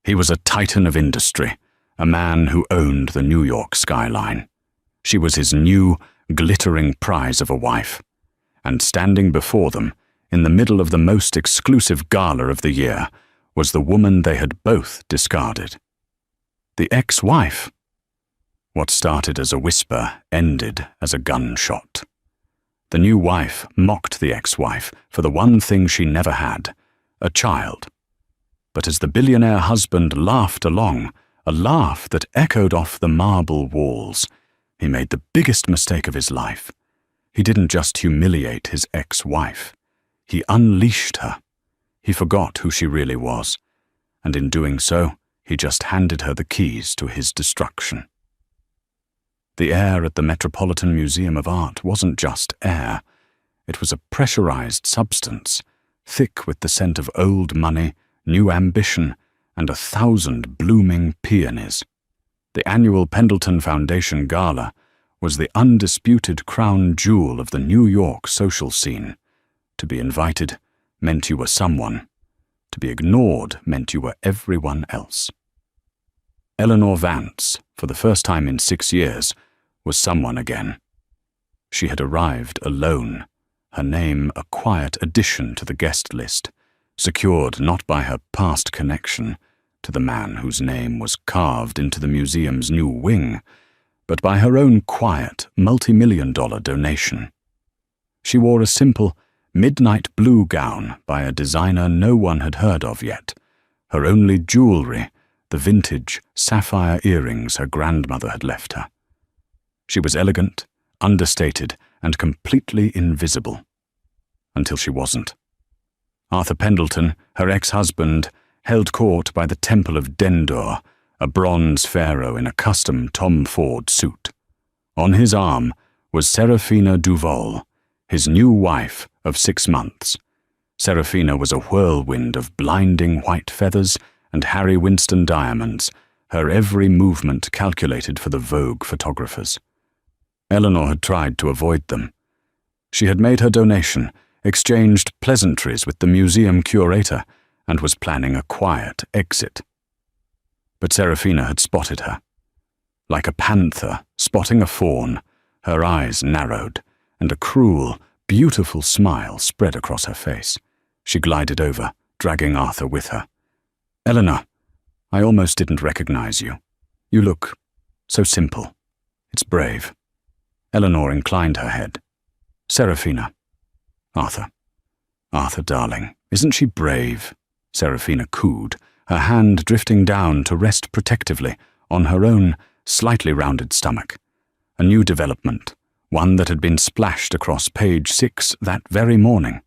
He was a titan of industry, a man who owned the New York skyline. She was his new, glittering prize of a wife. And standing before them, in the middle of the most exclusive gala of the year, was the woman they had both discarded. The ex-wife. What started as a whisper ended as a gunshot. The new wife mocked the ex-wife for the one thing she never had, a child. But as the billionaire husband laughed along, a laugh that echoed off the marble walls, he made the biggest mistake of his life. He didn't just humiliate his ex-wife. He unleashed her. He forgot who she really was, and in doing so, he just handed her the keys to his destruction. The air at the Metropolitan Museum of Art wasn't just air. It was a pressurized substance, thick with the scent of old money, new ambition, and 1,000 blooming peonies. The annual Pendleton Foundation Gala was the undisputed crown jewel of the New York social scene. To be invited meant you were someone. To be ignored meant you were everyone else. Eleanor Vance, for the first time in 6 years, was someone again. She had arrived alone, her name a quiet addition to the guest list, secured not by her past connection to the man whose name was carved into the museum's new wing, but by her own quiet, multi-million-dollar donation. She wore a simple, midnight blue gown by a designer no one had heard of yet, her only jewelry, the vintage sapphire earrings her grandmother had left her. She was elegant, understated, and completely invisible. Until she wasn't. Arthur Pendleton, her ex-husband, held court by the Temple of Dendor, a bronze pharaoh in a custom Tom Ford suit. On his arm was Serafina Duval, his new wife of 6 months. Serafina was a whirlwind of blinding white feathers and Harry Winston diamonds, her every movement calculated for the Vogue photographers. Eleanor had tried to avoid them. She had made her donation, exchanged pleasantries with the museum curator, and was planning a quiet exit. But Serafina had spotted her. Like a panther spotting a fawn, her eyes narrowed, and a cruel, beautiful smile spread across her face. She glided over, dragging Arthur with her. "Eleanor, I almost didn't recognize you. You look so simple. It's brave." Eleanor inclined her head. "Serafina." "Arthur. Arthur, darling, isn't she brave?" Serafina cooed, her hand drifting down to rest protectively on her own slightly rounded stomach. A new development, one that had been splashed across page 6 that very morning.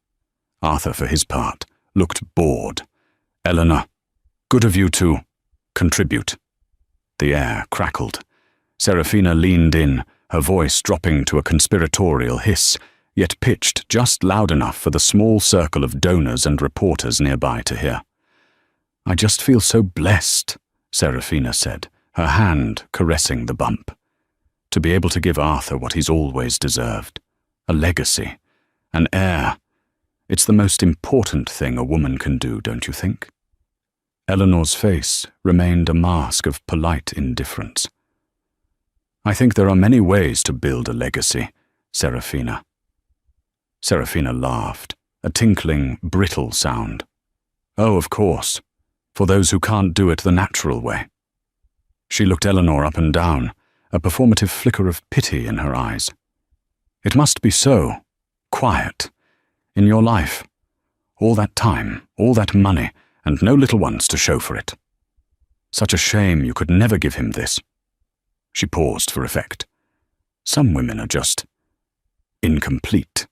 Arthur, for his part, looked bored. "Eleanor, good of you to contribute." The air crackled. Serafina leaned in, her voice dropping to a conspiratorial hiss, yet pitched just loud enough for the small circle of donors and reporters nearby to hear. "I just feel so blessed," Serafina said, her hand caressing the bump. "To be able to give Arthur what he's always deserved. A legacy. An heir. It's the most important thing a woman can do, don't you think?" Eleanor's face remained a mask of polite indifference. "I think there are many ways to build a legacy, Serafina." Serafina laughed, a tinkling, brittle sound. "Oh, of course, for those who can't do it the natural way." She looked Eleanor up and down, a performative flicker of pity in her eyes. "It must be so, quiet, in your life. All that time, all that money, and no little ones to show for it. Such a shame you could never give him this." She paused for effect. "Some women are just incomplete."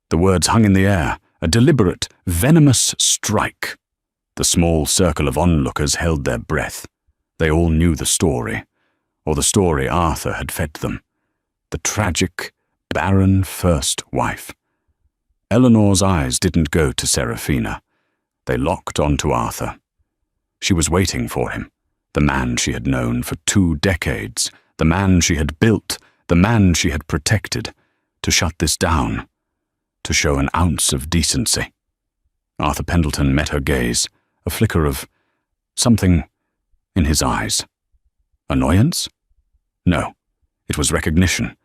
The words hung in the air, a deliberate, venomous strike. The small circle of onlookers held their breath. They all knew the story, or the story Arthur had fed them. The tragic, barren first wife. Eleanor's eyes didn't go to Serafina. They locked onto Arthur. She was waiting for him, the man she had known for 2 decades, the man she had built, the man she had protected, to shut this down, to show an ounce of decency. Arthur Pendleton met her gaze, a flicker of something in his eyes. Annoyance? No, it was recognition.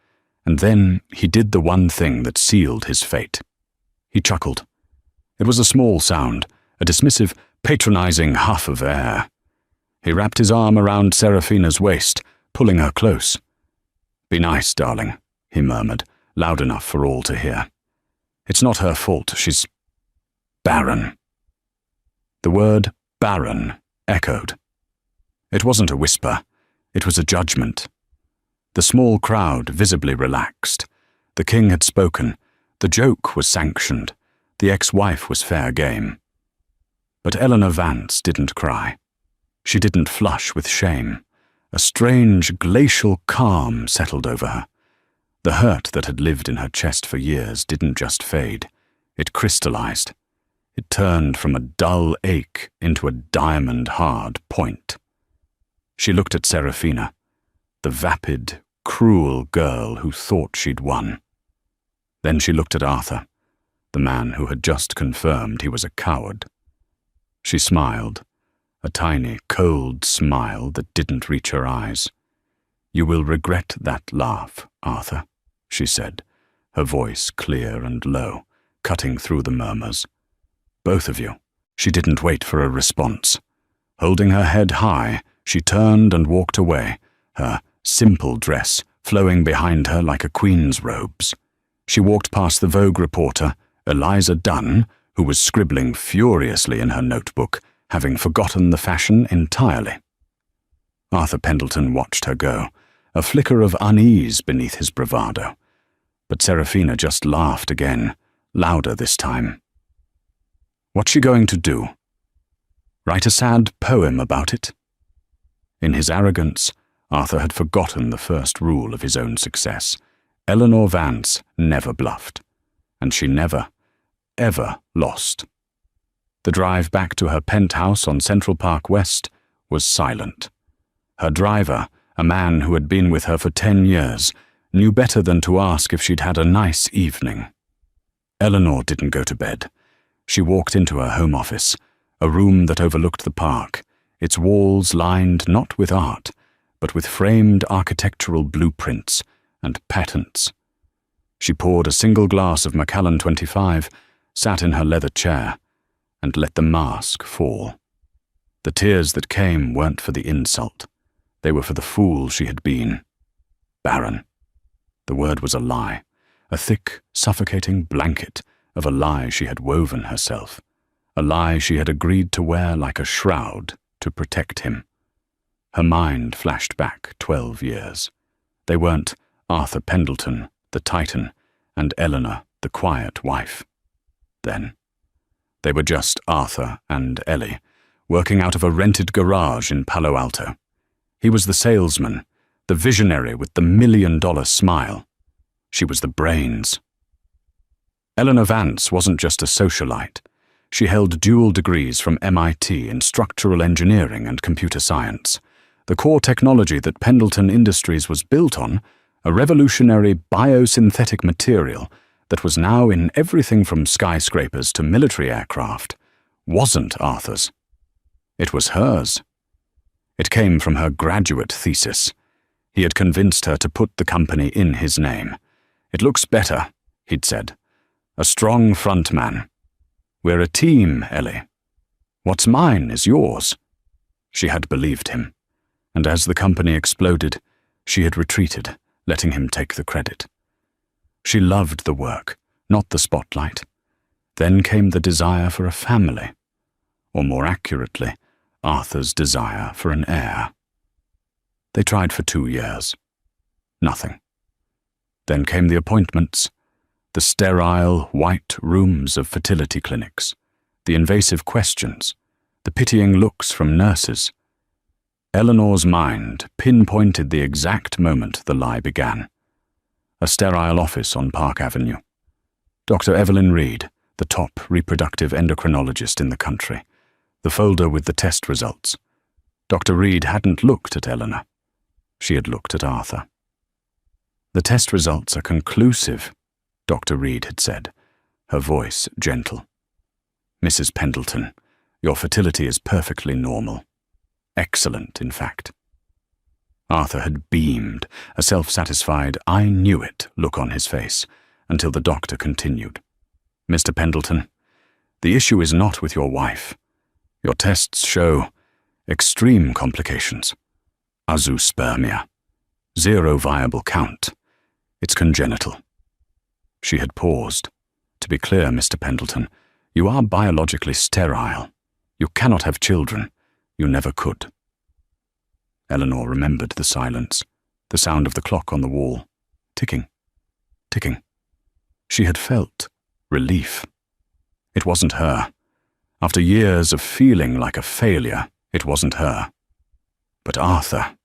And then he did the one thing that sealed his fate. He chuckled. It was a small sound, a dismissive, patronizing huff of air. He wrapped his arm around Serafina's waist, pulling her close. "Be nice, darling," he murmured, loud enough for all to hear. "It's not her fault. She's barren." The word barren echoed. It wasn't a whisper. It was a judgment. The small crowd visibly relaxed. The king had spoken. The joke was sanctioned. The ex-wife was fair game. But Eleanor Vance didn't cry. She didn't flush with shame. A strange, glacial calm settled over her. The hurt that had lived in her chest for years didn't just fade. It crystallized. It turned from a dull ache into a diamond-hard point. She looked at Serafina, the vapid, cruel girl who thought she'd won. Then she looked at Arthur, the man who had just confirmed he was a coward. She smiled, a tiny, cold smile that didn't reach her eyes. "You will regret that laugh, Arthur," she said, her voice clear and low, cutting through the murmurs. "Both of you." She didn't wait for a response. Holding her head high, she turned and walked away, her simple dress flowing behind her like a queen's robes. She walked past the Vogue reporter, Eliza Dunn, who was scribbling furiously in her notebook, having forgotten the fashion entirely. Arthur Pendleton watched her go, a flicker of unease beneath his bravado. But Serafina just laughed again, louder this time. What's she going to do? Write a sad poem about it? In his arrogance, Arthur had forgotten the first rule of his own success. Eleanor Vance never bluffed, and she never, ever lost. The drive back to her penthouse on Central Park West was silent. Her driver, a man who had been with her for 10 years, knew better than to ask if she'd had a nice evening. Eleanor didn't go to bed. She walked into her home office, a room that overlooked the park, its walls lined not with art, but with framed architectural blueprints and patents. She poured a single glass of Macallan 25, sat in her leather chair, and let the mask fall. The tears that came weren't for the insult. They were for the fool she had been. Barren. The word was a lie, a thick, suffocating blanket of a lie she had woven herself, a lie she had agreed to wear like a shroud to protect him. Her mind flashed back 12 years. They weren't Arthur Pendleton, the Titan, and Eleanor, the quiet wife. Then, they were just Arthur and Ellie, working out of a rented garage in Palo Alto. He was the salesman, the visionary with the $1 million smile. She was the brains. Eleanor Vance wasn't just a socialite. She held dual degrees from MIT in structural engineering and computer science. The core technology that Pendleton Industries was built on, a revolutionary biosynthetic material that was now in everything from skyscrapers to military aircraft, wasn't Arthur's. It was hers. It came from her graduate thesis. He had convinced her to put the company in his name. "It looks better," he'd said. "A strong front man. We're a team, Ellie. What's mine is yours." She had believed him, and as the company exploded, she had retreated, letting him take the credit. She loved the work, not the spotlight. Then came the desire for a family, or more accurately, Arthur's desire for an heir. They tried for 2 years. Nothing. Then came the appointments, the sterile, white rooms of fertility clinics, the invasive questions, the pitying looks from nurses. Eleanor's mind pinpointed the exact moment the lie began. A sterile office on Park Avenue. Dr. Evelyn Reed, the top reproductive endocrinologist in the country. The folder with the test results. Dr. Reed hadn't looked at Eleanor. She had looked at Arthur. "The test results are conclusive," Dr. Reed had said, her voice gentle. "Mrs. Pendleton, your fertility is perfectly normal. Excellent, in fact. Arthur had beamed, a self-satisfied "I knew it" look on his face, until the doctor continued. "Mr. Pendleton, the issue is not with your wife. Your tests show extreme complications. Azoospermia. 0 viable count. It's congenital." She had paused. "To be clear, Mr. Pendleton, you are biologically sterile. You cannot have children. You never could." Eleanor remembered the silence, the sound of the clock on the wall. Ticking. Ticking. She had felt relief. It wasn't her. After years of feeling like a failure, it wasn't her. But Arthur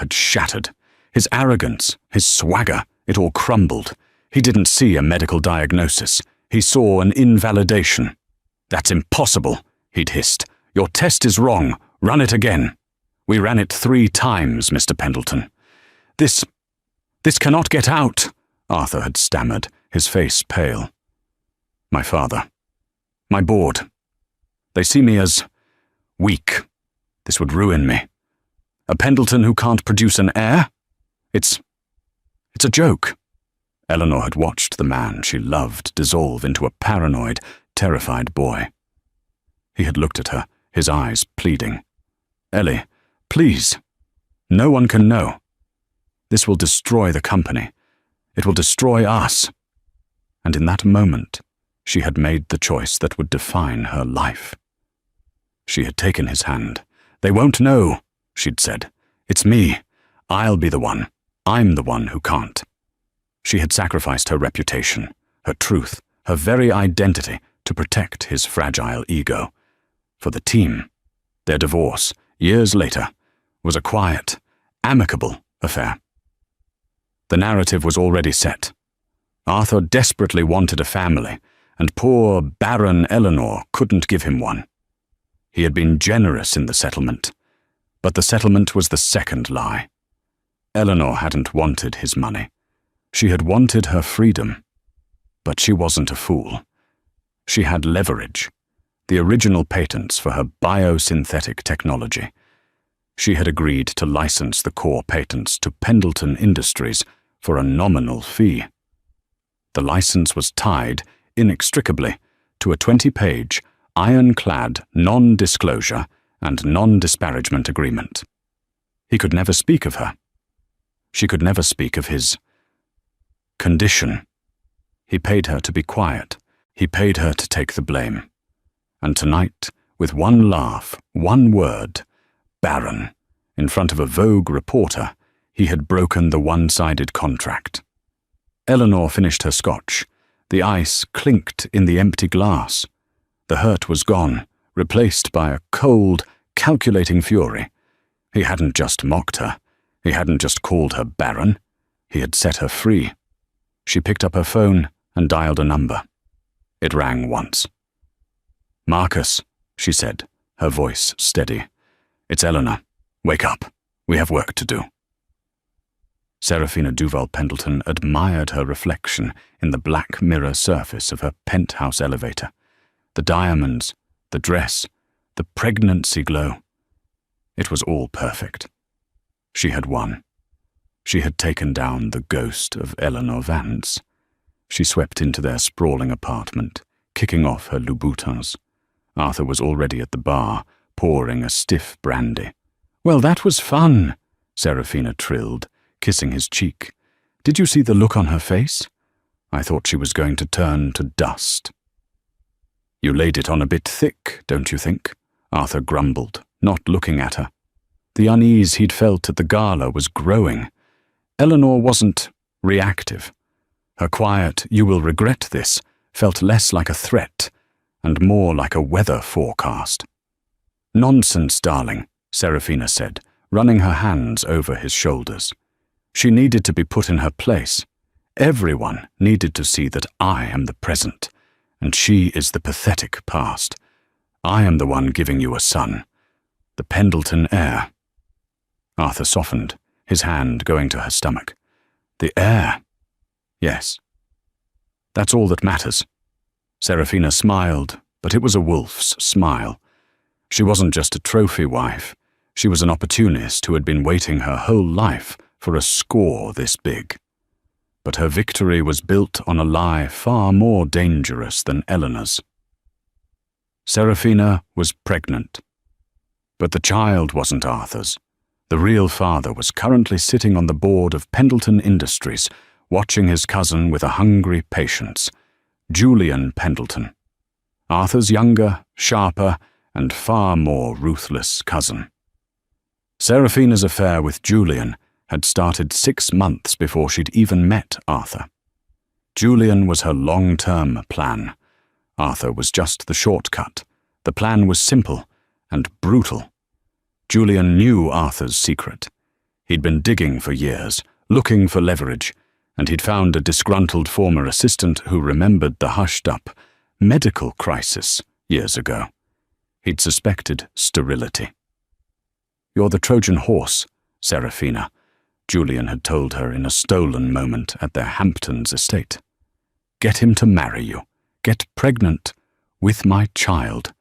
had shattered. His arrogance, his swagger, it all crumbled. He didn't see a medical diagnosis. He saw an invalidation. "That's impossible," he'd hissed. "Your test is wrong. Run it again." "We ran it 3 times, Mr. Pendleton." This cannot get out," Arthur had stammered, his face pale. "My father. My board. They see me as weak. This would ruin me. A Pendleton who can't produce an heir? It's a joke." Eleanor had watched the man she loved dissolve into a paranoid, terrified boy. He had looked at her, his eyes pleading. "Ellie, please. No one can know. This will destroy the company. It will destroy us." And in that moment, she had made the choice that would define her life. She had taken his hand. "They won't know," she'd said. "It's me. I'll be the one. I'm the one who can't." She had sacrificed her reputation, her truth, her very identity to protect his fragile ego. For the team, their divorce, years later, was a quiet, amicable affair. The narrative was already set. Arthur desperately wanted a family, and poor, barren Eleanor couldn't give him one. He had been generous in the settlement, but the settlement was the second lie. Eleanor hadn't wanted his money. She had wanted her freedom. But she wasn't a fool. She had leverage, the original patents for her biosynthetic technology. She had agreed to license the core patents to Pendleton Industries for a nominal fee. The license was tied, inextricably, to a 20-page, ironclad non-disclosure and non-disparagement agreement. He could never speak of her. She could never speak of his condition. He paid her to be quiet. He paid her to take the blame. And tonight, with one laugh, one word, "Baron," in front of a Vogue reporter, he had broken the one-sided contract. Eleanor finished her scotch. The ice clinked in the empty glass. The hurt was gone, replaced by a cold, calculating fury. He hadn't just mocked her. He hadn't just called her Baron. He had set her free. She picked up her phone and dialed a number. It rang once. "Marcus," she said, her voice steady. "It's Eleanor. Wake up. We have work to do." Serafina Duval Pendleton admired her reflection in the black mirror surface of her penthouse elevator. The diamonds, the dress, the pregnancy glow. It was all perfect. She had won. She had taken down the ghost of Eleanor Vance. She swept into their sprawling apartment, kicking off her Louboutins. Arthur was already at the bar, pouring a stiff brandy. "Well, that was fun," Serafina trilled, kissing his cheek. "Did you see the look on her face? I thought she was going to turn to dust." "You laid it on a bit thick, don't you think?" Arthur grumbled, not looking at her. The unease he'd felt at the gala was growing. Eleanor wasn't reactive. Her quiet, "You will regret this," felt less like a threat and more like a weather forecast. "Nonsense, darling," Serafina said, running her hands over his shoulders. She needed to be put in her place. Everyone needed to see that I am the present, and she is the pathetic past. I am the one giving you a son, the Pendleton heir. Arthur softened, his hand going to her stomach. "The heir? Yes. That's all that matters." Serafina smiled, but it was a wolf's smile. She wasn't just a trophy wife. She was an opportunist who had been waiting her whole life for a score this big. But her victory was built on a lie far more dangerous than Eleanor's. Serafina was pregnant. But the child wasn't Arthur's. The real father was currently sitting on the board of Pendleton Industries, watching his cousin with a hungry patience, Julian Pendleton, Arthur's younger, sharper, and far more ruthless cousin. Serafina's affair with Julian had started 6 months before she'd even met Arthur. Julian was her long-term plan. Arthur was just the shortcut. The plan was simple and brutal. Julian knew Arthur's secret. He'd been digging for years, looking for leverage, and he'd found a disgruntled former assistant who remembered the hushed-up medical crisis years ago. He'd suspected sterility. "You're the Trojan horse, Serafina," Julian had told her in a stolen moment at their Hamptons estate. "Get him to marry you. Get pregnant with my child.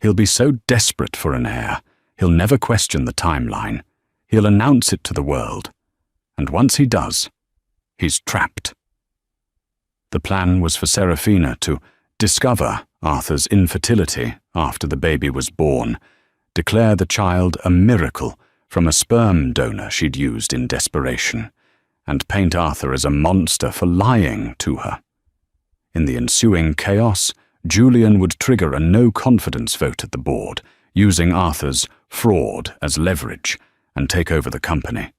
He'll be so desperate for an heir, he'll never question the timeline. He'll announce it to the world. And once he does, he's trapped." The plan was for Serafina to discover Arthur's infertility after the baby was born, declare the child a miracle from a sperm donor she'd used in desperation, and paint Arthur as a monster for lying to her. In the ensuing chaos, Julian would trigger a no-confidence vote at the board, using Arthur's fraud as leverage, and take over the company.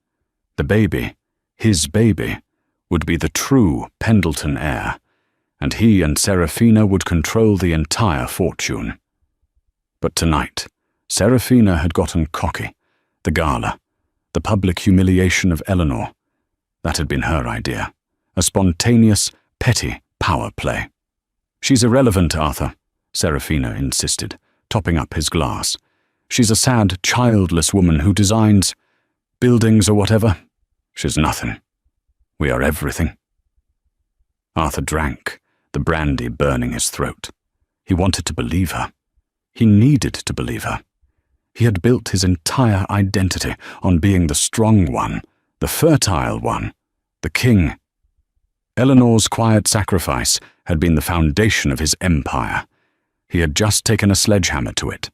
The baby, his baby, would be the true Pendleton heir, and he and Serafina would control the entire fortune. But tonight, Serafina had gotten cocky. The gala, the public humiliation of Eleanor, that had been her idea. A spontaneous, petty power play. "She's irrelevant, Arthur," Serafina insisted, topping up his glass. "She's a sad, childless woman who designs buildings or whatever. She's nothing. We are everything." Arthur drank, the brandy burning his throat. He wanted to believe her. He needed to believe her. He had built his entire identity on being the strong one, the fertile one, the king. Eleanor's quiet sacrifice had been the foundation of his empire. He had just taken a sledgehammer to it.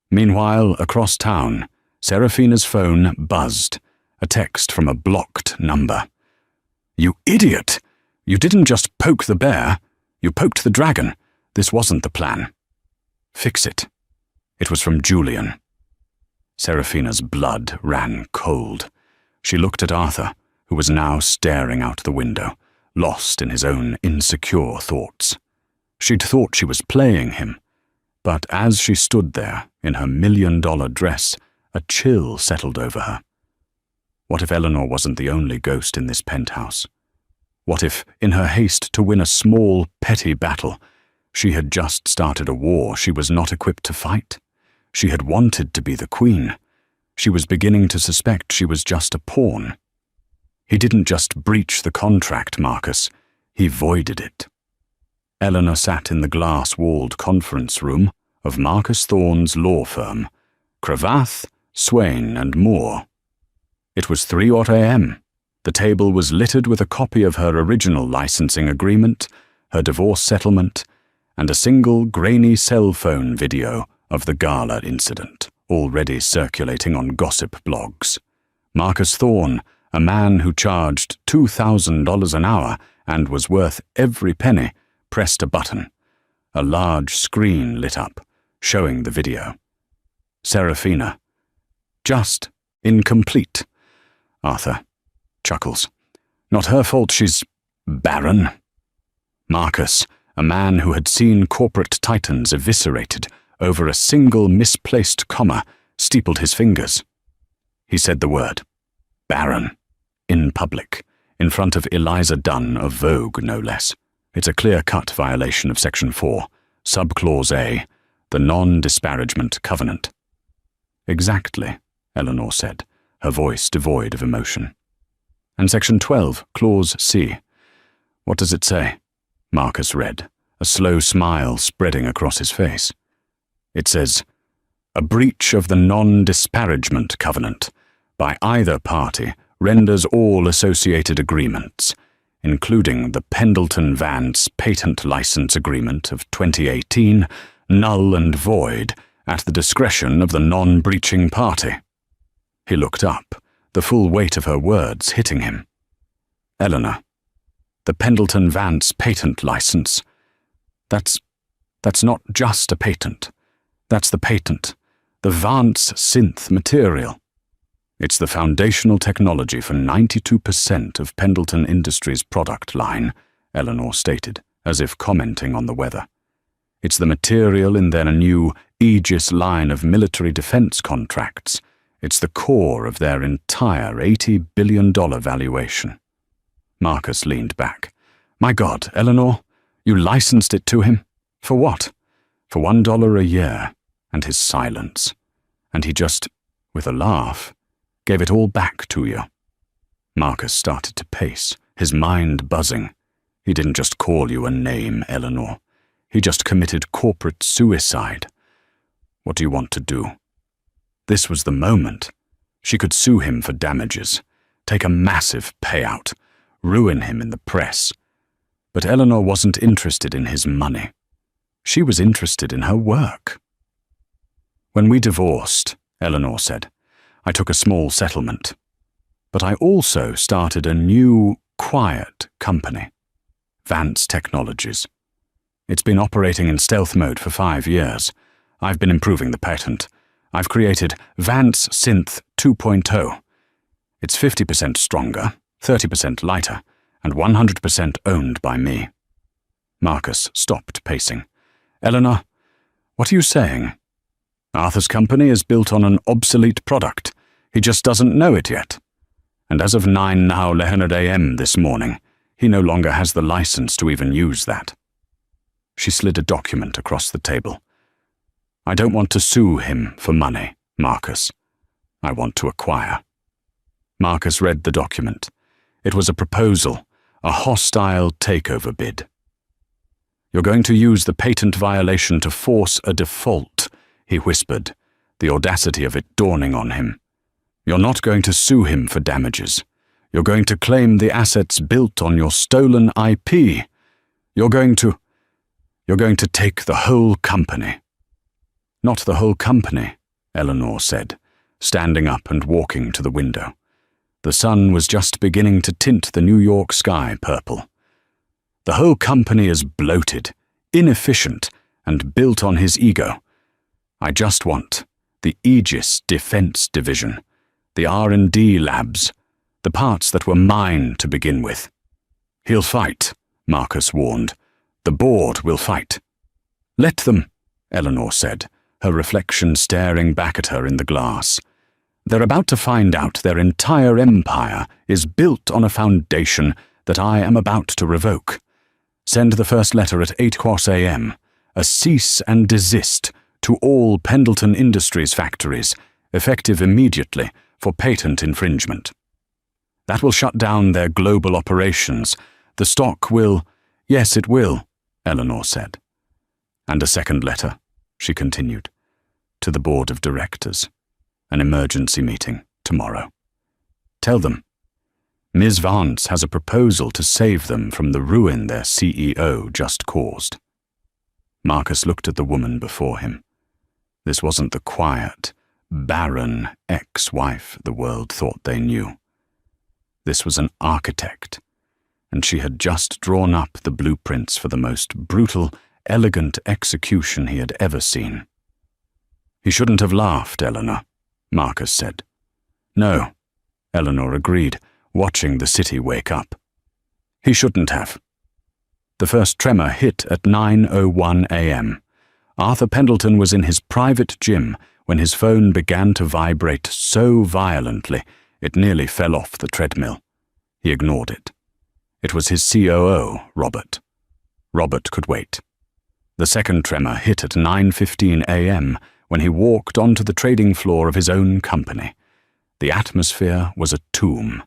Meanwhile, across town, Serafina's phone buzzed, a text from a blocked number. "You idiot! You didn't just poke the bear, you poked the dragon. This wasn't the plan. Fix it." It was from Julian. Serafina's blood ran cold. She looked at Arthur, who was now staring out the window, lost in his own insecure thoughts. She'd thought she was playing him, but as she stood there in her $1,000,000 dress, a chill settled over her. What if Eleanor wasn't the only ghost in this penthouse? What if, in her haste to win a small, petty battle, she had just started a war she was not equipped to fight? She had wanted to be the queen. She was beginning to suspect she was just a pawn. He didn't just breach the contract, Marcus. He voided it. Eleanor sat in the glass-walled conference room of Marcus Thorne's law firm, Cravath, Swain and Moore. It was 3 a.m. The table was littered with a copy of her original licensing agreement, her divorce settlement, and a single grainy cell phone video of the gala incident, already circulating on gossip blogs. Marcus Thorne, a man who charged $2,000 an hour and was worth every penny, pressed a button. A large screen lit up, showing the video. Serafina. Just incomplete. Arthur chuckles. Not her fault she's barren. Marcus, a man who had seen corporate titans eviscerated over a single misplaced comma, steepled his fingers. He said the word, barren, in public, in front of Eliza Dunn of Vogue, no less. It's a clear-cut violation of Section 4, Subclause A, the non-disparagement covenant. Exactly, Eleanor said, her voice devoid of emotion. And Section 12, Clause C. What does it say? Marcus read, a slow smile spreading across his face. It says, A breach of the non-disparagement covenant by either party renders all associated agreements, including the Pendleton-Vance Patent License Agreement of 2018, null and void at the discretion of the non-breaching party. He looked up, the full weight of her words hitting him. Eleanor, the Pendleton-Vance Patent License, that's not just a patent. That's the patent, the Vance synth material. It's the foundational technology for 92% of Pendleton Industries' product line, Eleanor stated, as if commenting on the weather. It's the material in their new Aegis line of military defense contracts. It's the core of their entire $80 billion valuation. Marcus leaned back. My God, Eleanor, you licensed it to him? For what? For $1 a year, and his silence. And he just, with a laugh, gave it all back to you. Marcus started to pace, his mind buzzing. He didn't just call you a name, Eleanor. He just committed corporate suicide. What do you want to do? This was the moment. She could sue him for damages, take a massive payout, ruin him in the press. But Eleanor wasn't interested in his money. She was interested in her work. When we divorced, Eleanor said, I took a small settlement. But I also started a new, quiet company, Vance Technologies. It's been operating in stealth mode for 5 years. I've been improving the patent. I've created Vance Synth 2.0. It's 50% stronger, 30% lighter, and 100% owned by me. Marcus stopped pacing. Eleanor, what are you saying? Arthur's company is built on an obsolete product. He just doesn't know it yet. And as of 9:00 a.m. this morning, he no longer has the license to even use that. She slid a document across the table. I don't want to sue him for money, Marcus. I want to acquire. Marcus read the document. It was a proposal, a hostile takeover bid. You're going to use the patent violation to force a default, he whispered, the audacity of it dawning on him. You're not going to sue him for damages. You're going to claim the assets built on your stolen IP. You're going to take the whole company. Not the whole company, Eleanor said, standing up and walking to the window. The sun was just beginning to tint the New York sky purple. The whole company is bloated, inefficient, and built on his ego. I just want the Aegis Defense Division, the R&D labs, the parts that were mine to begin with. He'll fight, Marcus warned. The board will fight. Let them, Eleanor said, her reflection staring back at her in the glass. They're about to find out their entire empire is built on a foundation that I am about to revoke. Send the first letter at 8:00 a.m., a cease and desist to all Pendleton Industries factories, effective immediately for patent infringement. That will shut down their global operations. The stock will— Yes, it will, Eleanor said. And a second letter, she continued, to the board of directors. An emergency meeting tomorrow. Tell them, Ms. Vance has a proposal to save them from the ruin their CEO just caused. Marcus looked at the woman before him. This wasn't the quiet, barren ex-wife the world thought they knew. This was an architect, and she had just drawn up the blueprints for the most brutal, elegant execution he had ever seen. He shouldn't have laughed, Eleanor, Marcus said. No, Eleanor agreed, watching the city wake up. He shouldn't have. The first tremor hit at 9:01 a.m. Arthur Pendleton was in his private gym when his phone began to vibrate so violently it nearly fell off the treadmill. He ignored it. It was his COO, Robert. Robert could wait. The second tremor hit at 9:15 a.m. when he walked onto the trading floor of his own company. The atmosphere was a tomb.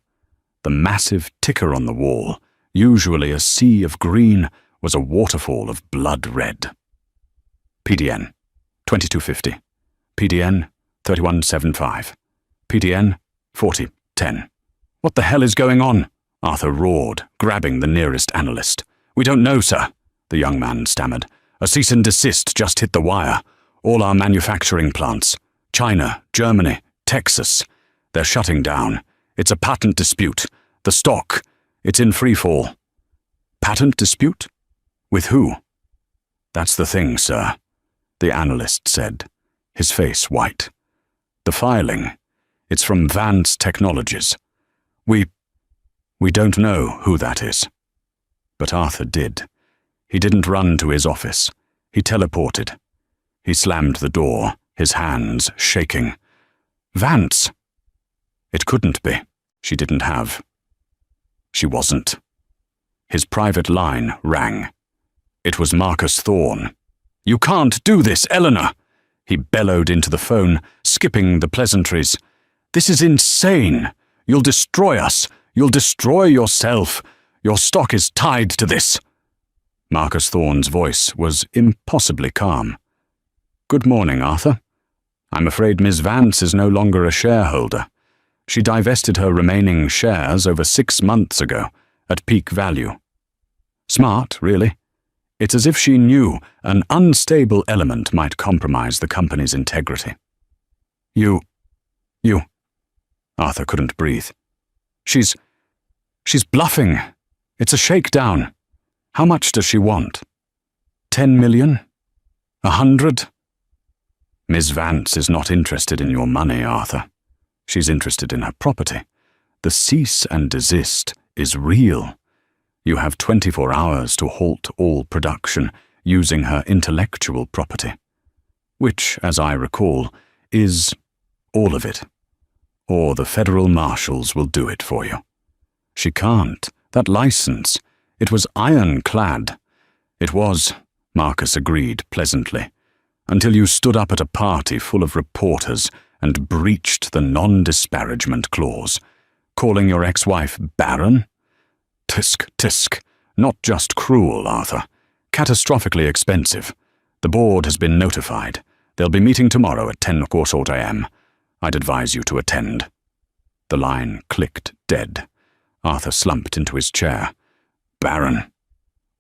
The massive ticker on the wall, usually a sea of green, was a waterfall of blood red. PDN, 2250. PDN 3175. PDN 4010. What the hell is going on? Arthur roared, grabbing the nearest analyst. We don't know, sir, the young man stammered. A cease and desist just hit the wire. All our manufacturing plants. China, Germany, Texas. They're shutting down. It's a patent dispute. The stock. It's in free fall. Patent dispute? With who? That's the thing, sir, the analyst said, his face white. The filing. It's from Vance Technologies. We don't know who that is. But Arthur did. He didn't run to his office. He teleported. He slammed the door, his hands shaking. Vance! It couldn't be. She didn't have. She wasn't. His private line rang. It was Marcus Thorne. You can't do this, Eleanor! He bellowed into the phone, skipping the pleasantries. This is insane! You'll destroy us! You'll destroy yourself! Your stock is tied to this! Marcus Thorne's voice was impossibly calm. Good morning, Arthur. I'm afraid Miss Vance is no longer a shareholder. She divested her remaining shares over 6 months ago, at peak value. Smart, really. It's as if she knew an unstable element might compromise the company's integrity. You... Arthur couldn't breathe. She's bluffing. It's a shakedown. How much does she want? 10 million? 100? Miss Vance is not interested in your money, Arthur. She's interested in her property. The cease and desist is real. You have 24 hours to halt all production using her intellectual property, which, as I recall, is all of it. Or the federal marshals will do it for you. She can't. That license, it was ironclad. It was, Marcus agreed pleasantly, until you stood up at a party full of reporters and breached the non-disparagement clause, calling your ex-wife Baron? Tisk, tisk. Not just cruel, Arthur. Catastrophically expensive. The board has been notified. They'll be meeting tomorrow at 10:15 a.m. I'd advise you to attend. The line clicked dead. Arthur slumped into his chair. Baron.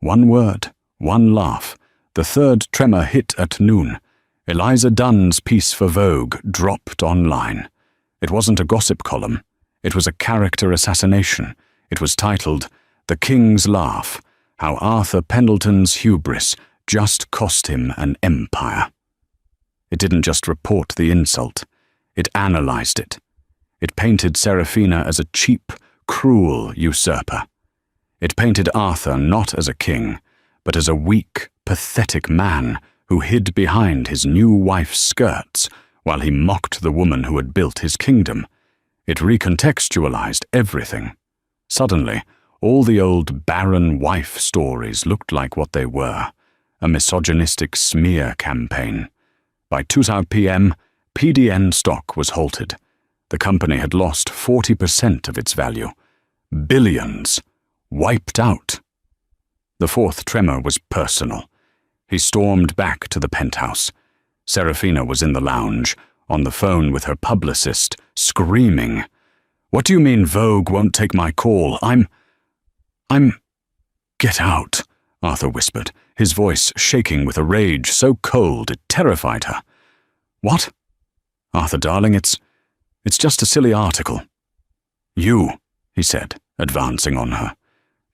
One word, one laugh. The third tremor hit at noon. Eliza Dunn's piece for Vogue dropped online. It wasn't a gossip column. It was a character assassination. It was titled, The King's Laugh, How Arthur Pendleton's Hubris Just Cost Him an Empire. It didn't just report the insult. It analyzed it. It painted Serafina as a cheap, cruel usurper. It painted Arthur not as a king, but as a weak, pathetic man who hid behind his new wife's skirts while he mocked the woman who had built his kingdom. It recontextualized everything. Suddenly, all the old barren wife stories looked like what they were, a misogynistic smear campaign. By 2 p.m., PDN stock was halted. The company had lost 40% of its value. Billions. Wiped out. The fourth tremor was personal. He stormed back to the penthouse. Serafina was in the lounge, on the phone with her publicist, screaming. What do you mean Vogue won't take my call? I'm... Get out, Arthur whispered, his voice shaking with a rage so cold it terrified her. What? Arthur, darling, it's just a silly article. You, he said, advancing on her.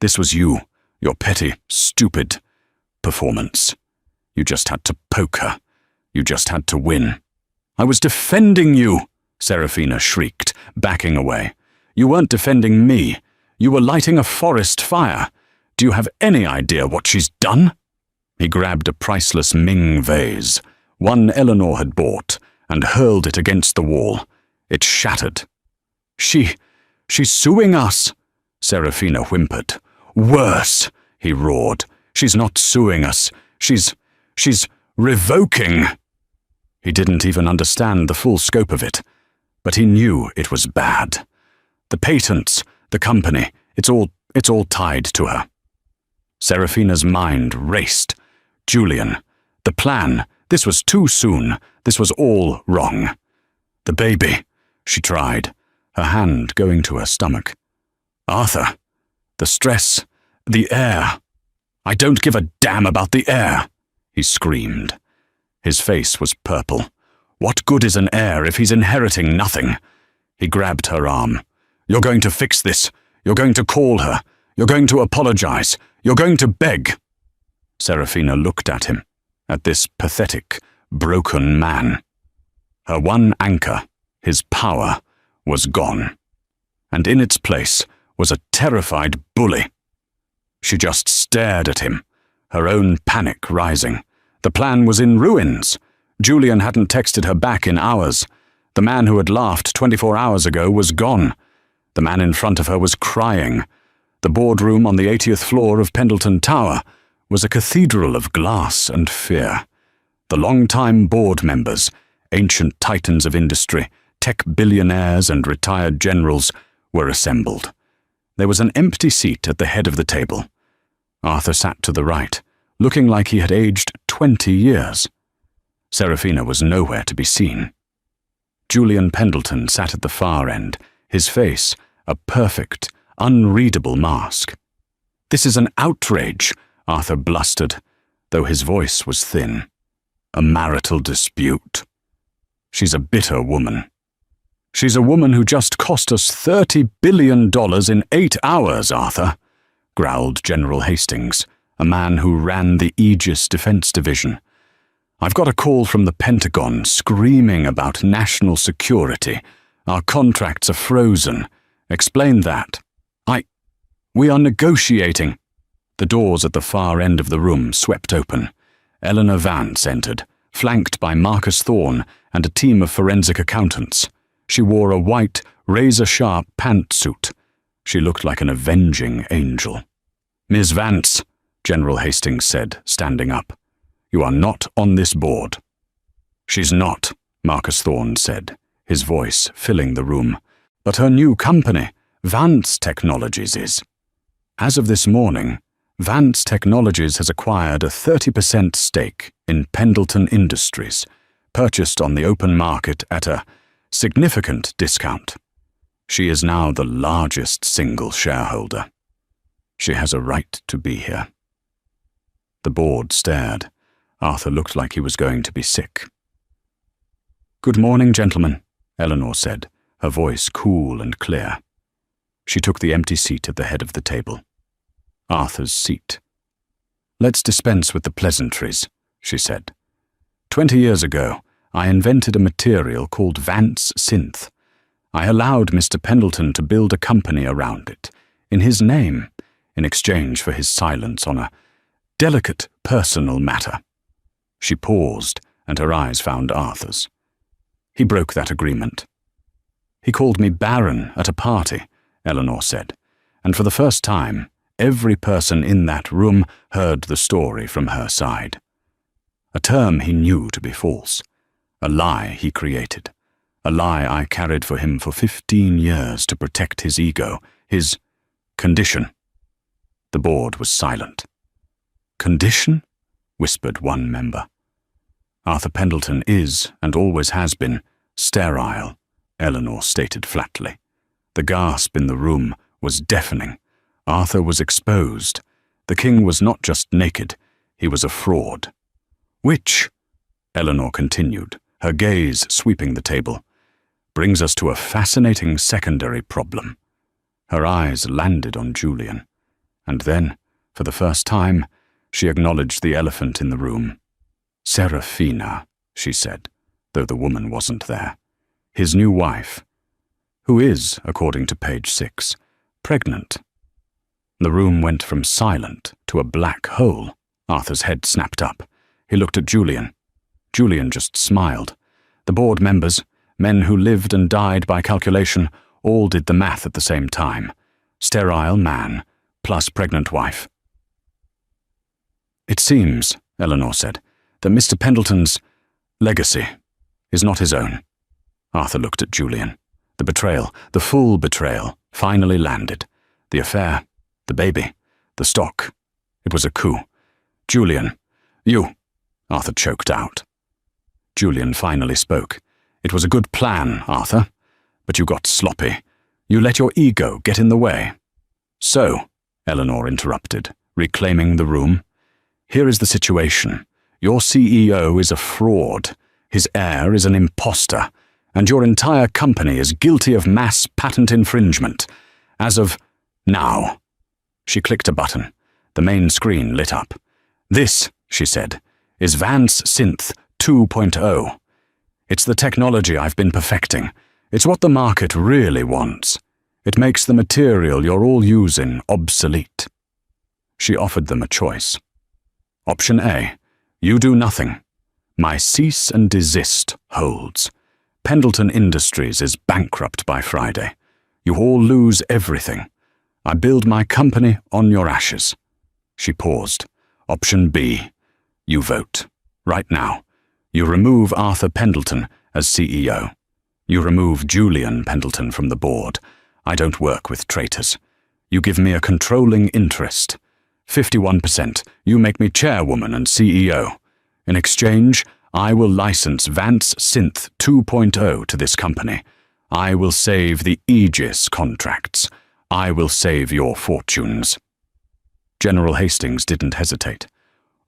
This was you, your petty, stupid performance. You just had to poke her. You just had to win. I was defending you, Serafina shrieked, backing away. You weren't defending me. You were lighting a forest fire. Do you have any idea what she's done? He grabbed a priceless Ming vase, one Eleanor had bought, and hurled it against the wall. It shattered. She's suing us, Serafina whimpered. Worse, he roared. She's not suing us. She's revoking. He didn't even understand the full scope of it, but he knew it was bad. The patents, the company, it's all tied to her. Serafina's mind raced. Julian, the plan, This was too soon. This was all wrong. The baby, she tried, her hand going to her stomach. Arthur, the stress, the air. I don't give a damn about the air, he screamed. His face was purple. What good is an heir if he's inheriting nothing? He grabbed her arm. You're going to fix this. You're going to call her. You're going to apologize. You're going to beg. Serafina looked at him, at this pathetic, broken man. Her one anchor, his power, was gone. And in its place was a terrified bully. She just stared at him, her own panic rising. The plan was in ruins. Julian hadn't texted her back in hours. The man who had laughed 24 hours ago was gone. The man in front of her was crying. The boardroom on the 80th floor of Pendleton Tower was a cathedral of glass and fear. The long-time board members, ancient titans of industry, tech billionaires and retired generals, were assembled. There was an empty seat at the head of the table. Arthur sat to the right, looking like he had aged 20 years. Serafina was nowhere to be seen. Julian Pendleton sat at the far end, his face a perfect, unreadable mask. "This is an outrage," Arthur blustered, though his voice was thin. "A marital dispute. She's a bitter woman. She's a woman who just cost us $30 billion in 8 hours, Arthur," growled General Hastings, a man who ran the Aegis Defense Division. "I've got a call from the Pentagon screaming about national security. Our contracts are frozen. Explain that. We are negotiating." The doors at the far end of the room swept open. Eleanor Vance entered, flanked by Marcus Thorne and a team of forensic accountants. She wore a white, razor-sharp pantsuit. She looked like an avenging angel. "Ms. Vance," General Hastings said, standing up, "you are not on this board." "She's not," Marcus Thorne said, his voice filling the room. "But her new company, Vance Technologies, is. As of this morning, Vance Technologies has acquired a 30% stake in Pendleton Industries, purchased on the open market at a significant discount. She is now the largest single shareholder. She has a right to be here." The board stared. Arthur looked like he was going to be sick. "Good morning, gentlemen," Eleanor said, her voice cool and clear. She took the empty seat at the head of the table. Arthur's seat. "Let's dispense with the pleasantries," she said. 20 years ago, I invented a material called Vance Synth. I allowed Mr. Pendleton to build a company around it, in his name, in exchange for his silence on a delicate personal matter." She paused, and her eyes found Arthur's. "He broke that agreement." "He called me Baron at a party," Eleanor said, and for the first time, every person in that room heard the story from her side. A term he knew to be false, a lie he created, a lie I carried for him for 15 years to protect his ego, his condition. The board was silent. "Condition?" whispered one member. "Arthur Pendleton is, and always has been, sterile," Eleanor stated flatly. The gasp in the room was deafening. Arthur was exposed. The king was not just naked, he was a fraud. "Which," Eleanor continued, her gaze sweeping the table, "brings us to a fascinating secondary problem." Her eyes landed on Julian, and then, for the first time, she acknowledged the elephant in the room. "Serafina," she said, though the woman wasn't there. "His new wife, who is, according to page 6, pregnant." The room went from silent to a black hole. Arthur's head snapped up. He looked at Julian. Julian just smiled. The board members, men who lived and died by calculation, all did the math at the same time. Sterile man, plus pregnant wife. "It seems," Eleanor said, "that Mr. Pendleton's legacy is not his own." Arthur looked at Julian. The betrayal, the full betrayal, finally landed. The affair, the baby, the stock. It was a coup. "Julian, you," Arthur choked out. Julian finally spoke. "It was a good plan, Arthur, but you got sloppy. You let your ego get in the way." "So," Eleanor interrupted, reclaiming the room, "here is the situation. Your CEO is a fraud, his heir is an imposter, and your entire company is guilty of mass patent infringement. As of now." She clicked a button. The main screen lit up. "This," she said, "is Vance Synth 2.0. It's the technology I've been perfecting. It's what the market really wants. It makes the material you're all using obsolete." She offered them a choice. Option A, you do nothing. My cease and desist holds. Pendleton Industries is bankrupt by Friday. You all lose everything. I build my company on your ashes. She paused. Option B, you vote. Right now. You remove Arthur Pendleton as CEO. You remove Julian Pendleton from the board. I don't work with traitors. You give me a controlling interest. 51%. You make me chairwoman and CEO. In exchange, I will license Vance Synth 2.0 to this company. I will save the Aegis contracts. I will save your fortunes. General Hastings didn't hesitate.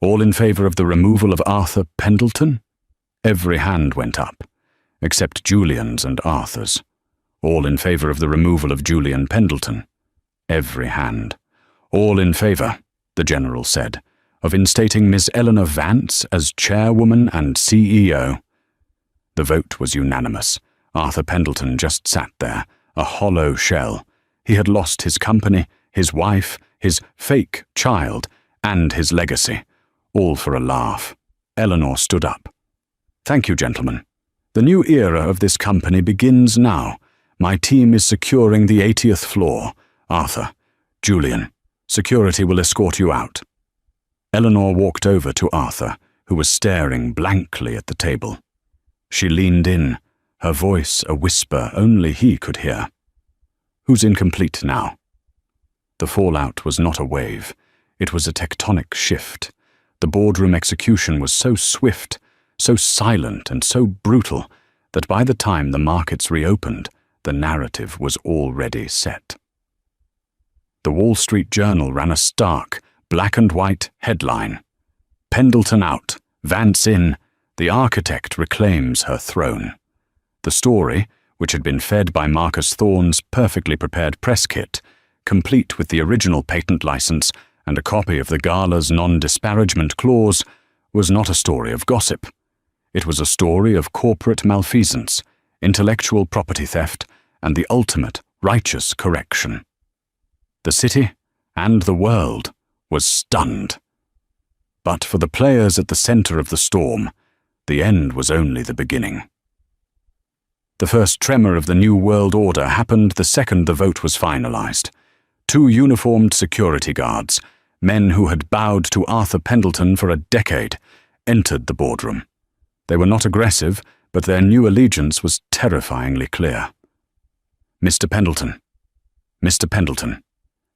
All in favor of the removal of Arthur Pendleton? Every hand went up, except Julian's and Arthur's. All in favor of the removal of Julian Pendleton? Every hand. All in favor, the General said, of instating Miss Eleanor Vance as chairwoman and CEO. The vote was unanimous. Arthur Pendleton just sat there, a hollow shell. He had lost his company, his wife, his fake child, and his legacy, all for a laugh. Eleanor stood up. "Thank you, gentlemen. The new era of this company begins now. My team is securing the 80th floor. Arthur, Julian, security will escort you out." Eleanor walked over to Arthur, who was staring blankly at the table. She leaned in, her voice a whisper only he could hear. "Who's incomplete now?" The fallout was not a wave. It was a tectonic shift. The boardroom execution was so swift, so silent and so brutal that by the time the markets reopened, the narrative was already set. The Wall Street Journal ran a stark, black and white headline. "Pendleton out, Vance in, the architect reclaims her throne." The story, which had been fed by Marcus Thorne's perfectly prepared press kit, complete with the original patent license and a copy of the gala's non-disparagement clause, was not a story of gossip. It was a story of corporate malfeasance, intellectual property theft, and the ultimate righteous correction. The city, and the world, was stunned. But for the players at the center of the storm, the end was only the beginning. The first tremor of the New World Order happened the second the vote was finalized. 2 uniformed security guards, men who had bowed to Arthur Pendleton for a decade, entered the boardroom. They were not aggressive, but their new allegiance was terrifyingly clear. "Mr. Pendleton. Mr. Pendleton."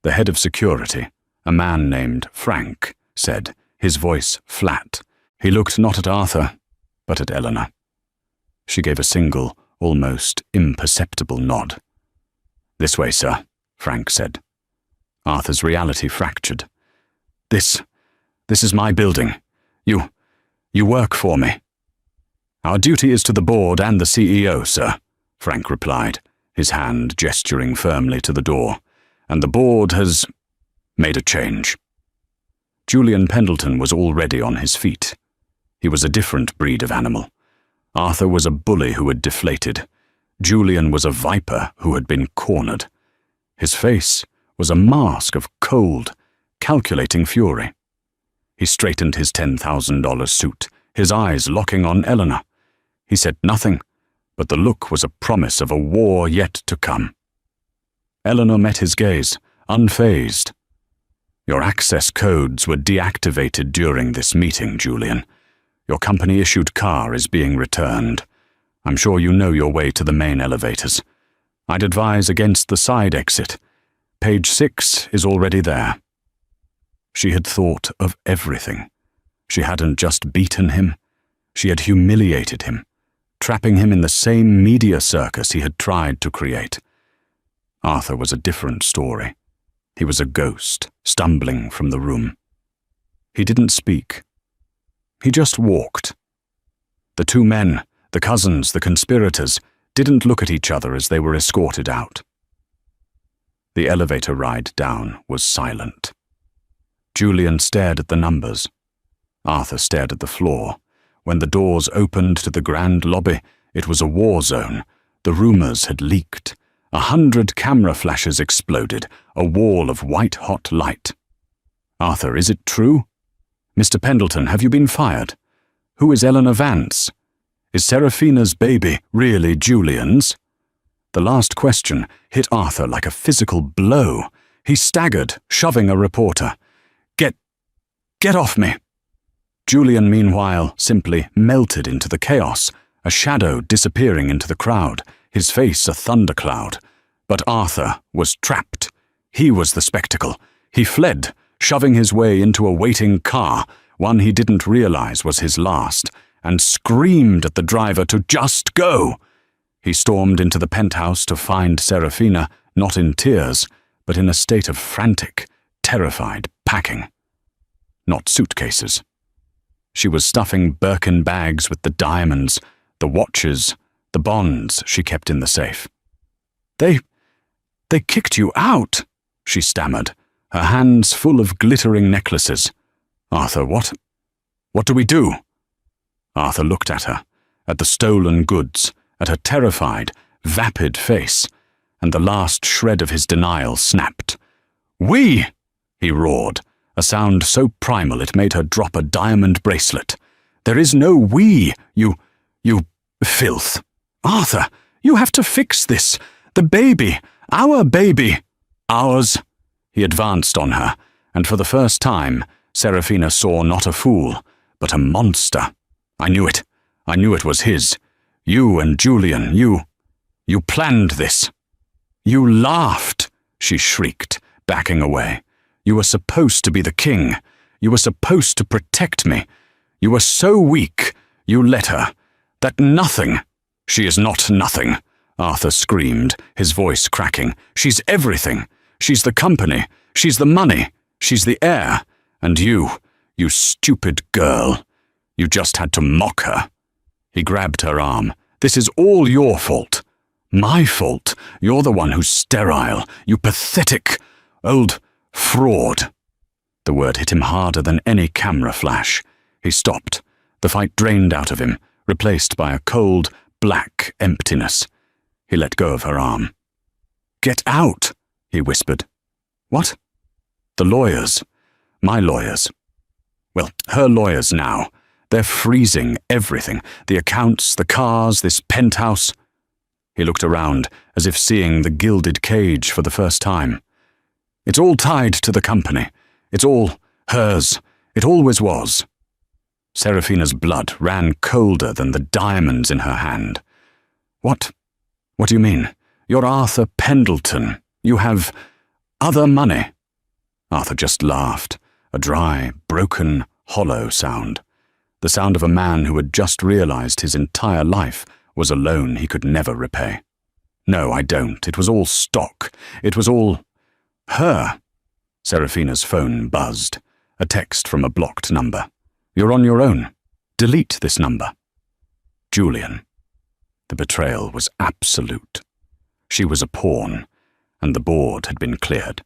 The head of security, a man named Frank, said, his voice flat. He looked not at Arthur, but at Eleanor. She gave a single, almost imperceptible nod. "This way, sir," Frank said. Arthur's reality fractured. This is my building. You work for me." "Our duty is to the board and the CEO, sir," Frank replied, his hand gesturing firmly to the door. "And the board has made a change." Julian Pendleton was already on his feet. He was a different breed of animal. Arthur was a bully who had deflated. Julian was a viper who had been cornered. His face was a mask of cold, calculating fury. He straightened his $10,000 suit, his eyes locking on Eleanor. He said nothing, but the look was a promise of a war yet to come. Eleanor met his gaze, unfazed. "Your access codes were deactivated during this meeting, Julian. Your company-issued car is being returned. I'm sure you know your way to the main elevators. I'd advise against the side exit. Page 6 is already there." She had thought of everything. She hadn't just beaten him. She had humiliated him, trapping him in the same media circus he had tried to create. Arthur was a different story. He was a ghost, stumbling from the room. He didn't speak. He just walked. The two men, the cousins, the conspirators, didn't look at each other as they were escorted out. The elevator ride down was silent. Julian stared at the numbers. Arthur stared at the floor. When the doors opened to the grand lobby, it was a war zone. The rumors had leaked. 100 camera flashes exploded, a wall of white-hot light. "Arthur, is it true? Mr. Pendleton, have you been fired? Who is Eleanor Vance? Is Seraphina's baby really Julian's?" The last question hit Arthur like a physical blow. He staggered, shoving a reporter. Get off me!" Julian, meanwhile, simply melted into the chaos, a shadow disappearing into the crowd, his face a thundercloud. But Arthur was trapped. He was the spectacle. He fled, shoving his way into a waiting car, one he didn't realize was his last, and screamed at the driver to just go. He stormed into the penthouse to find Seraphina, not in tears, but in a state of frantic, terrified packing. Not suitcases. She was stuffing Birkin bags with the diamonds, the watches, the bonds she kept in the safe. They kicked you out," she stammered, her hands full of glittering necklaces. "Arthur, what do we do?" Arthur looked at her, at the stolen goods, at her terrified, vapid face, and the last shred of his denial snapped. "We!" he roared, a sound so primal it made her drop a diamond bracelet. "There is no we, you filth. Arthur, you have to fix this. The baby, our baby, ours." He advanced on her, and for the first time, Seraphina saw not a fool, but a monster. "I knew it. I knew it was his. You and Julian, you planned this." "You laughed," she shrieked, backing away. "You were supposed to be the king. You were supposed to protect me. You were so weak, you let her. That nothing—" "She is not nothing," Arthur screamed, his voice cracking. "She's everything. She's the company. She's the money. She's the heir. And you stupid girl. You just had to mock her." He grabbed her arm. "This is all your fault." "My fault? You're the one who's sterile. You pathetic old fraud." The word hit him harder than any camera flash. He stopped. The fight drained out of him, replaced by a cold, black emptiness. He let go of her arm. "Get out," he whispered. "What?" "The lawyers. My lawyers. Well, her lawyers now. They're freezing everything. The accounts, the cars, this penthouse." He looked around, as if seeing the gilded cage for the first time. "It's all tied to the company. It's all hers. It always was." Seraphina's blood ran colder than the diamonds in her hand. What do you mean? You're Arthur Pendleton. You have other money." Arthur just laughed, a dry, broken, hollow sound. The sound of a man who had just realized his entire life was a loan he could never repay. "No, I don't. It was all stock. It was all her." Seraphina's phone buzzed, a text from a blocked number. "You're on your own. Delete this number." Julian. The betrayal was absolute. She was a pawn, and the board had been cleared.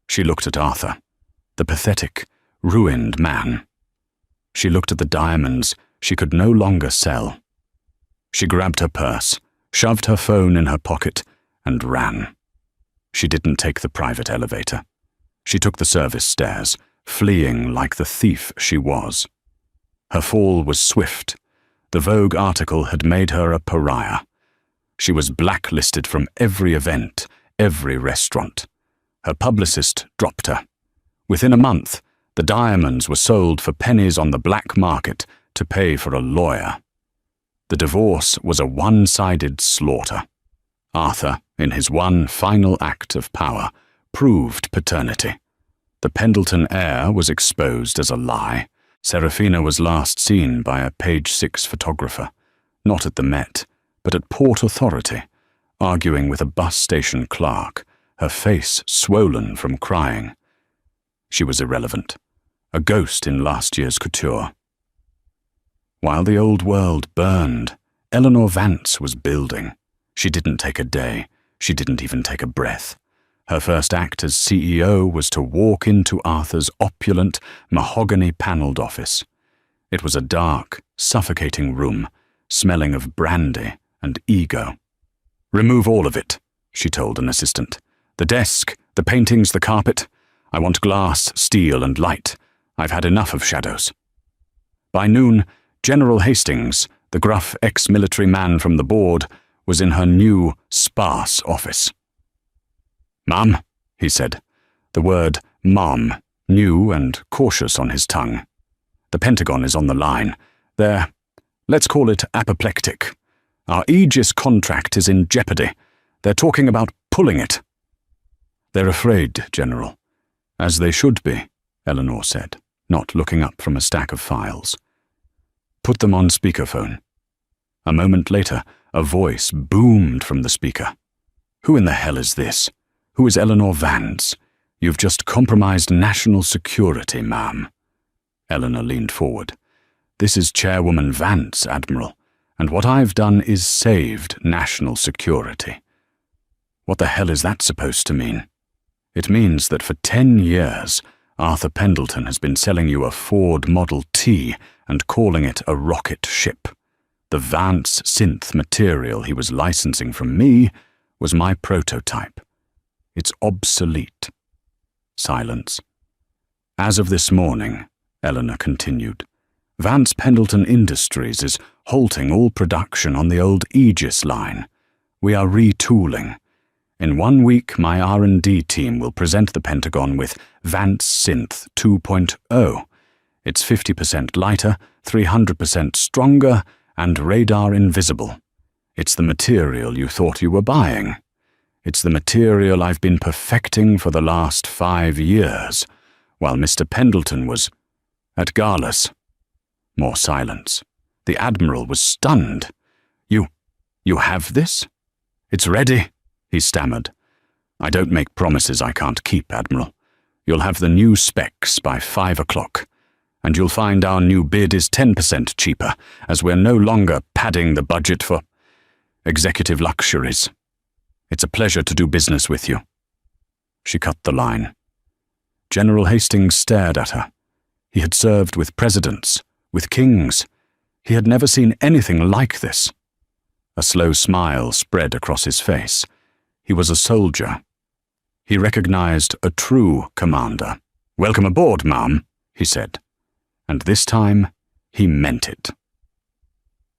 She looked at Arthur, the pathetic, ruined man. She looked at the diamonds she could no longer sell. She grabbed her purse, shoved her phone in her pocket, and ran. She didn't take the private elevator. She took the service stairs, fleeing like the thief she was. Her fall was swift. The Vogue article had made her a pariah. She was blacklisted from every event, every restaurant. Her publicist dropped her. Within a month, the diamonds were sold for pennies on the black market to pay for a lawyer. The divorce was a one-sided slaughter. Arthur, in his one final act of power, proved paternity. The Pendleton heir was exposed as a lie. Serafina was last seen by a Page 6 photographer, not at the Met, but at Port Authority, arguing with a bus station clerk, her face swollen from crying. She was irrelevant, a ghost in last year's couture. While the old world burned, Eleanor Vance was building. She didn't take a day. She didn't even take a breath. Her first act as CEO was to walk into Arthur's opulent, mahogany-panelled office. It was a dark, suffocating room, smelling of brandy and ego. "Remove all of it," she told an assistant. "The desk, the paintings, the carpet. I want glass, steel, and light. I've had enough of shadows." By noon, General Hastings, the gruff ex-military man from the board, was in her new, sparse office. "Ma'am," he said, the word "ma'am" new and cautious on his tongue. "The Pentagon is on the line. Let's call it apoplectic. Our Aegis contract is in jeopardy. They're talking about pulling it." "They're afraid, General." "As they should be," Eleanor said, not looking up from a stack of files. "Put them on speakerphone." A moment later, a voice boomed from the speaker. "Who in the hell is this? Who is Eleanor Vance? You've just compromised national security, ma'am." Eleanor leaned forward. "This is Chairwoman Vance, Admiral, and what I've done is saved national security." "What the hell is that supposed to mean?" "It means that for 10 years, Arthur Pendleton has been selling you a Ford Model T and calling it a rocket ship. The Vance synth material he was licensing from me was my prototype. It's obsolete." Silence. "As of this morning," Eleanor continued, "Vance Pendleton Industries is halting all production on the old Aegis line. We are retooling. In 1 week, my R&D team will present the Pentagon with Vance Synth 2.0. It's 50% lighter, 300% stronger, and radar invisible. It's the material you thought you were buying. It's the material I've been perfecting for the last 5 years, while Mr. Pendleton was at galas." More silence. The Admiral was stunned. You have this?" "It's ready," he stammered. "I don't make promises I can't keep, Admiral. You'll have the new specs by 5 o'clock. And you'll find our new bid is 10% cheaper, as we're no longer padding the budget for executive luxuries. It's a pleasure to do business with you." She cut the line. General Hastings stared at her. He had served with presidents, with kings. He had never seen anything like this. A slow smile spread across his face. He was a soldier. He recognized a true commander. "Welcome aboard, ma'am," he said. And this time, he meant it.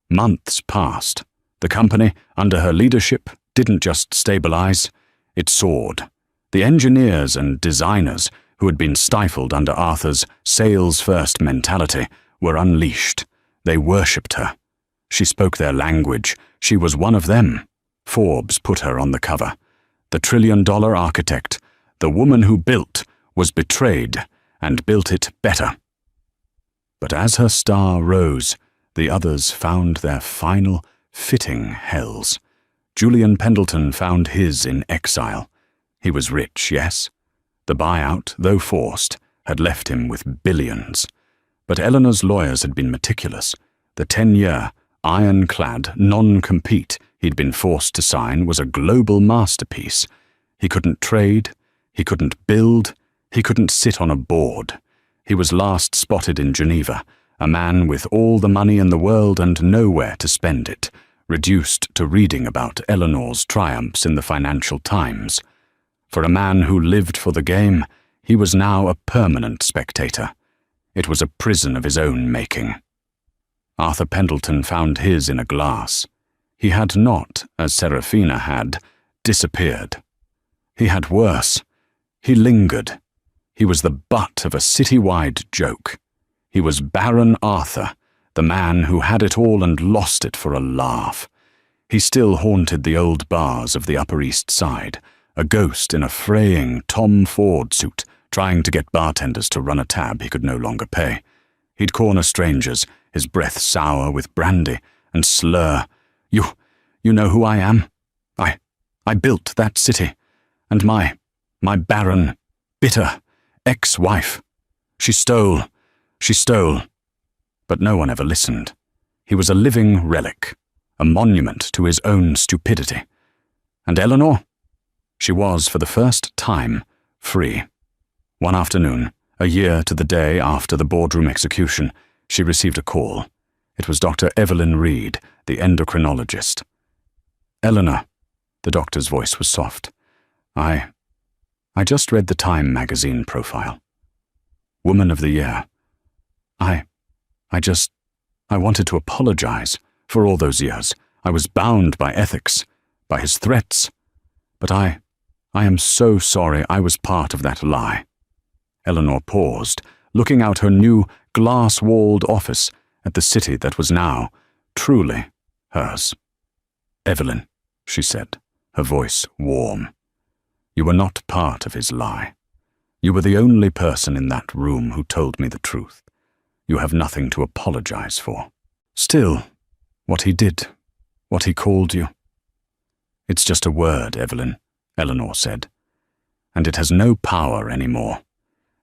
Months passed. The company, under her leadership, didn't just stabilize, it soared. The engineers and designers, who had been stifled under Arthur's sales-first mentality, were unleashed. They worshipped her. She spoke their language. She was one of them. Forbes put her on the cover. The trillion-dollar architect, the woman who built, was betrayed and built it better. But as her star rose, the others found their final, fitting hells. Julian Pendleton found his in exile. He was rich, yes. The buyout, though forced, had left him with billions. But Eleanor's lawyers had been meticulous. The 10-year, ironclad non-compete he'd been forced to sign was a global masterpiece. He couldn't trade, he couldn't build, he couldn't sit on a board. He was last spotted in Geneva, a man with all the money in the world and nowhere to spend it, reduced to reading about Eleanor's triumphs in the Financial Times. For a man who lived for the game, he was now a permanent spectator. It was a prison of his own making. Arthur Pendleton found his in a glass. He had not, as Serafina had, disappeared. He had worse. He lingered. He was the butt of a city-wide joke. He was Baron Arthur, the man who had it all and lost it for a laugh. He still haunted the old bars of the Upper East Side, a ghost in a fraying Tom Ford suit, trying to get bartenders to run a tab he could no longer pay. He'd corner strangers, his breath sour with brandy, and slur, You know who I am? I built that city, and my barren, bitter ex-wife. She stole. But no one ever listened. He was a living relic, a monument to his own stupidity. And Eleanor? She was, for the first time, free. One afternoon, a year to the day after the boardroom execution, she received a call. It was Dr. Evelyn Reed, the endocrinologist. Eleanor, the doctor's voice was soft. I just read the Time magazine profile. Woman of the Year. I wanted to apologize for all those years. I was bound by ethics, by his threats. But I am so sorry I was part of that lie. Eleanor paused, looking out her new glass-walled office at the city that was now truly hers. Evelyn, she said, her voice warm. You were not part of his lie. You were the only person in that room who told me the truth. You have nothing to apologize for. Still, what he did, what he called you. It's just a word, Evelyn, Eleanor said, and it has no power anymore.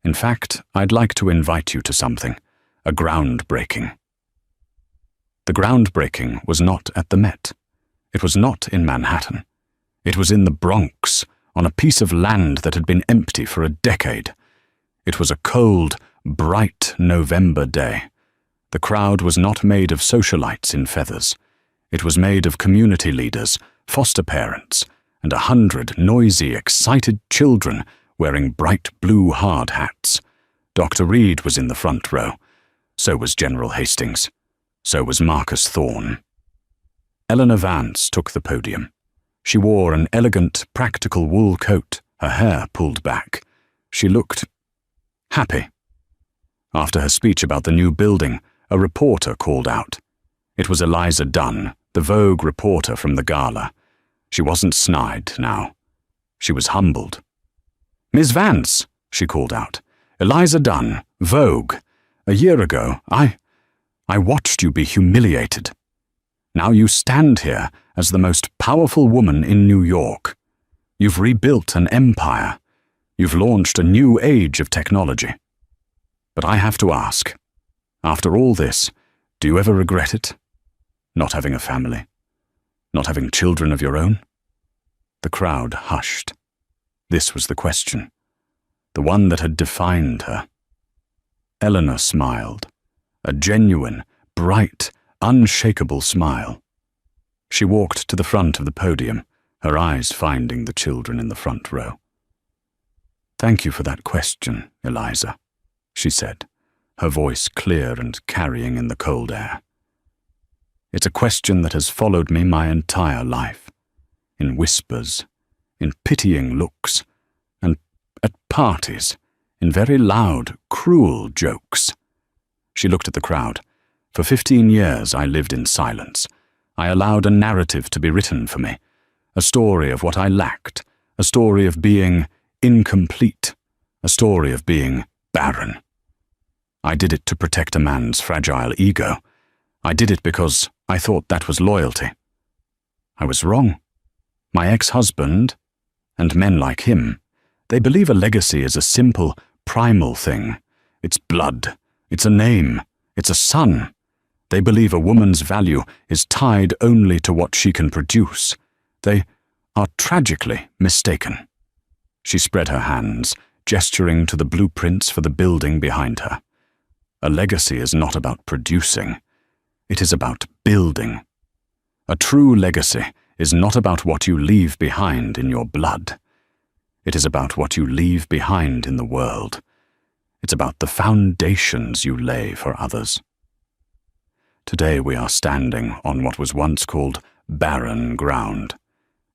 In fact, I'd like to invite you to something, a groundbreaking. The groundbreaking was not at the Met. It was not in Manhattan. It was in the Bronx, on a piece of land that had been empty for a decade. It was a cold, bright November day. The crowd was not made of socialites in feathers. It was made of community leaders, foster parents, and 100 noisy, excited children wearing bright blue hard hats. Dr. Reed was in the front row. So was General Hastings. So was Marcus Thorne. Eleanor Vance took the podium. She wore an elegant, practical wool coat, her hair pulled back. She looked happy. After her speech about the new building, a reporter called out. It was Eliza Dunn, the Vogue reporter from the gala. She wasn't snide now. She was humbled. Miss Vance, she called out. Eliza Dunn, Vogue. A year ago, I watched you be humiliated. Now you stand here as the most powerful woman in New York. You've rebuilt an empire. You've launched a new age of technology. But I have to ask, after all this, do you ever regret it? Not having a family? Not having children of your own? The crowd hushed. This was the question, the one that had defined her. Eleanor smiled, a genuine, bright, unshakable smile. She walked to the front of the podium, her eyes finding the children in the front row. Thank you for that question, Eliza, she said, her voice clear and carrying in the cold air. It's a question that has followed me my entire life, in whispers, in pitying looks, and at parties, in very loud, cruel jokes. She looked at the crowd. For 15 years I lived in silence. I allowed a narrative to be written for me, a story of what I lacked, a story of being incomplete, a story of being barren. I did it to protect a man's fragile ego. I did it because I thought that was loyalty. I was wrong. My ex-husband, and men like him, they believe a legacy is a simple, primal thing. It's blood. It's a name. It's a son. They believe a woman's value is tied only to what she can produce. They are tragically mistaken. She spread her hands, gesturing to the blueprints for the building behind her. A legacy is not about producing. It is about building. A true legacy is not about what you leave behind in your blood. It is about what you leave behind in the world. It's about the foundations you lay for others. Today we are standing on what was once called barren ground.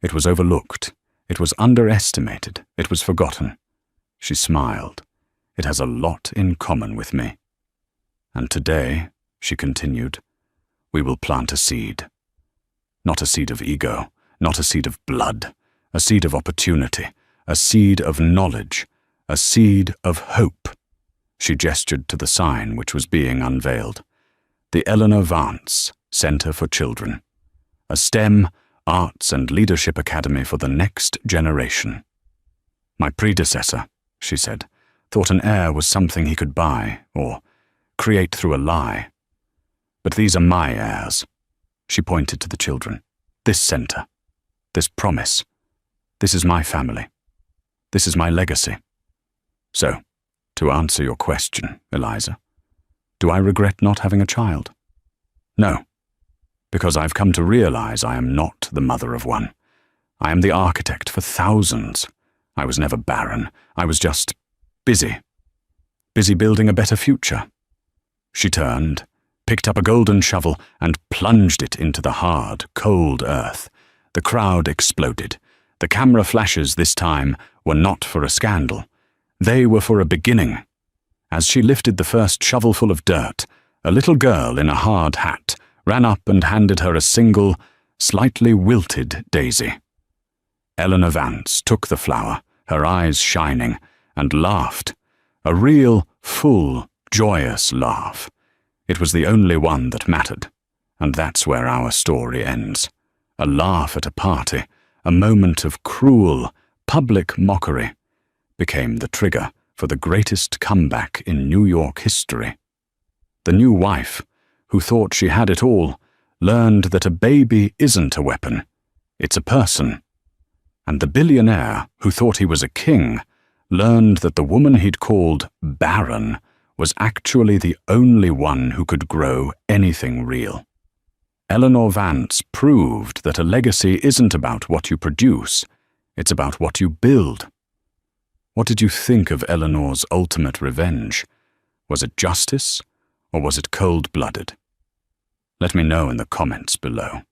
It was overlooked. It was underestimated. It was forgotten. She smiled. It has a lot in common with me. And today, she continued, we will plant a seed. Not a seed of ego, not a seed of blood, a seed of opportunity, a seed of knowledge, a seed of hope. She gestured to the sign which was being unveiled. The Eleanor Vance Center for Children. A STEM, Arts and Leadership Academy for the next generation. My predecessor, she said, thought an heir was something he could buy or create through a lie. But these are my heirs. She pointed to the children. This center. This promise. This is my family. This is my legacy. So, to answer your question, Eliza, do I regret not having a child? No, because I've come to realize I am not the mother of one. I am the architect for thousands. I was never barren. I was just busy. Busy building a better future. She turned, picked up a golden shovel, and plunged it into the hard, cold earth. The crowd exploded. The camera flashes this time were not for a scandal. They were for a beginning. As she lifted the first shovelful of dirt, a little girl in a hard hat ran up and handed her a single, slightly wilted daisy. Eleanor Vance took the flower, her eyes shining, and laughed. A real, full, joyous laugh. It was the only one that mattered, and that's where our story ends. A laugh at a party, a moment of cruel, public mockery, became the trigger for the greatest comeback in New York history. The new wife, who thought she had it all, learned that a baby isn't a weapon, it's a person. And the billionaire, who thought he was a king, learned that the woman he'd called barren was actually the only one who could grow anything real. Eleanor Vance proved that a legacy isn't about what you produce, it's about what you build. What did you think of Eleanor's ultimate revenge? Was it justice, or was it cold-blooded? Let me know in the comments below.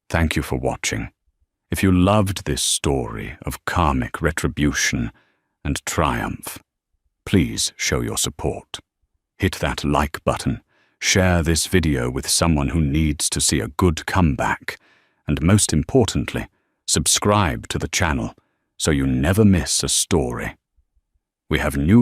Thank you for watching. If you loved this story of karmic retribution and triumph, please show your support. Hit that like button, share this video with someone who needs to see a good comeback, and most importantly, subscribe to the channel so you never miss a story. We have new